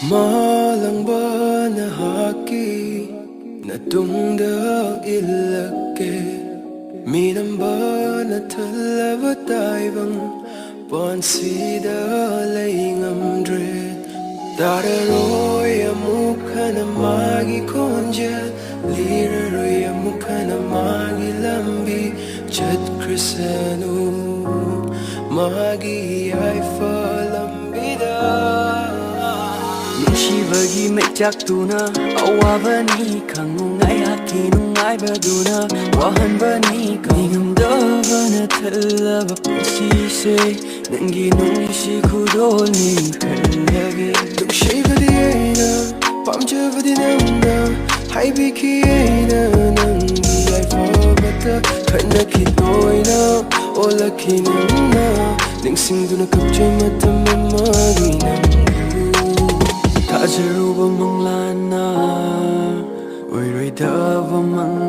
Malangba na haki na tungda ilake Minamba na talaba taibang Pansida layingamdre Dararoy amukha na magi konja Liraroy amukha na magi lambi Chat krisanu magi ay falambida Nungshibagi mekjak tuna awabani kangungai haki nungai baduna wahan bani kangamdabana thalaba pusise nangi nungshi kudolni kallage nungshibadi aina pamjabadi namna haibiki aina nangi ai fabata khanaki toina olaki namna ningsingduna kapjai matam amagi namna Tajaruba manglana Uiroidava mang